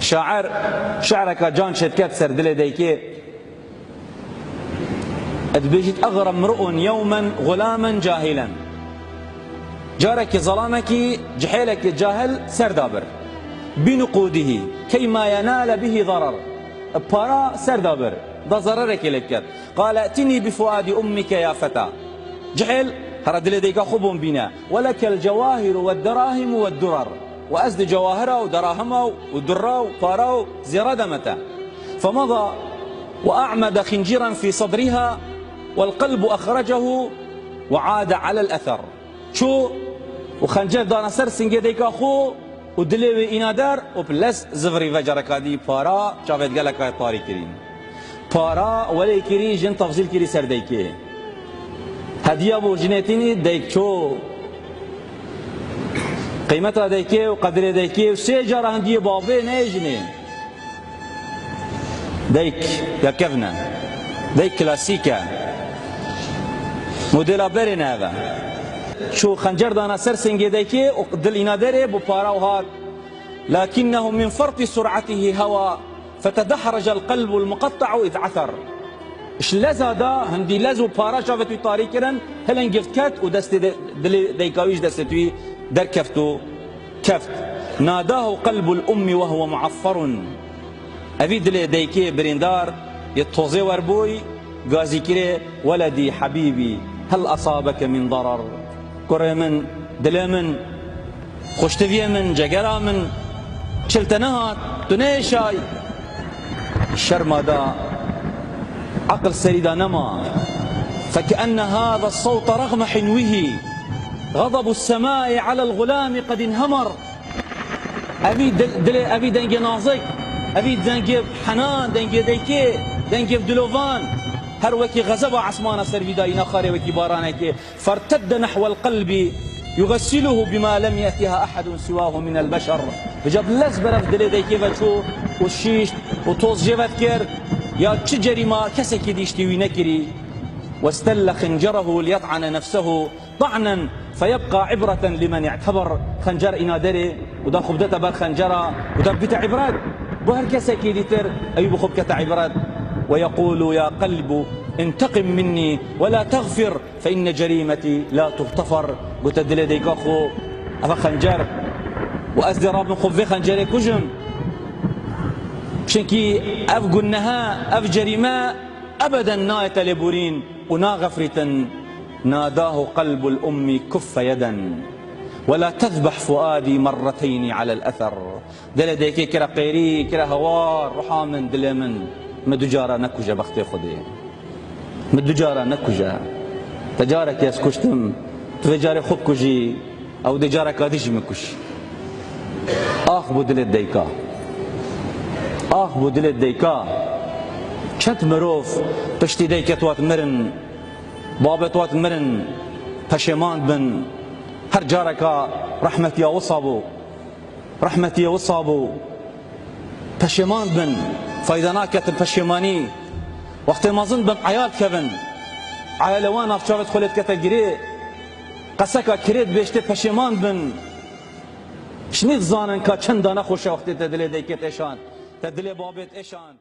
شاعر شعرك جان شتكت سر دل ديكي ادبيجت أغرم امرؤ يوما غلاما جاهلا. جارك ظلامك جحيلك جاهل سردابر بنقوده كيما ينال به ضرر. بارا سردابر ده ضررك لك. قال ائتني بفؤاد أمك يا فتى. جحيل هر دل ديكا خبون بنا ولك الجواهر والدراهم والدرر. وأزد جواهره ودراهمه ودره وباره زردمته. فمضى وأعمد خنجرا في صدرها والقلب أخرجه وعاد على الأثر. شو وخنجر دانا سر سنجي ديكا خو ودلوي إنادر وبلس زفري فجركادي بارا شافت قالك طاري كريم بارا ولي كري جن تفضيل كري سر ديكي هدية بو جنيتيني ديك شو قيمتها ديكي وقدر ديكي وسيجر هندي بابي نيجني ديك يا كفنا ديك كلاسيكا موديلا برين هذا. شو خنجر دانا سر سنجي ديكي وقدل إنادري بو بارا وهاد لكنه من فرط سرعته هوى فتدحرج القلب المقطع إذ عثر. اش لزا دا هندي لزو بارا شافتوي طاري كرن هلن جفت كات ودست ديكاويش دستوي در كفتو كفت. ناداه قلب الأم وهو معفر. أبي دل ديكي بريندار يتوزي وربوي غازي كري ولدي حبيبي هل أصابك من ضرر. كره من دل من خوشتوية من جگرا من شلتنهات تنيشاي الشرما دا عقل سريدا نما فكأن هذا الصوت رغم حنوه غضب السماء على الغلام قد انهمر. أبي دنجي نازك أبي دنجي حنان دنجي ديكي دنجي دلوفان هر وكي غزب عسمان سرفيدا ينخاري وكي بارانك فارتد نحو القلب يغسله بما لم يأتها أحد سواه من البشر. بجاب لز برف دل ديكي وشو وشيش وطوز جيفت كير يا تشجري ما كسكي ديشتي وينكري واستل خنجره ليطعن نفسه طعنا فيبقى عبرة لمن اعتبر. خنجر إنادري ودا خبدته بر خنجرة ودا بتا عبرات بهر كسكي ديتر أي بخبكة عبرات. ويقول يا قلب انتقم مني ولا تغفر فإن جريمتي لا تغتفر. قلت دل ديك أخو أفا خنجر وأزدراب من خفي خنجري كجم شنكي أف قلنها أف جريمة أبدا نايت لبورين ونا غفرة. ناداه قلب الأم كف يدا ولا تذبح فؤادي مرتين على الأثر. دل ديكي كرا قيري كرا هوار رحامن دلمن مدجارة نكجة بختي خدي مدجارة نكجة تجارك يسكشتم تجاري خب كجي أو دجارك أديش مكش. آخ بدل الديكا آخ بدل الديكا شت مروف تشتي ديكة توات مرن بابا توات مرن پشمان بن هر جارك رحمتي وصابو رحمتي وصابو پشمان بن فايدانا كتن پشماني وقت ما ظن بم عيال كبن عيالوان افشافت خلت كتجري قسكا كريت بيشتي پشمان بن شنيت زانن كا چندانا خوش وقت تدلي ديكت اشان تدلي بابت اشان.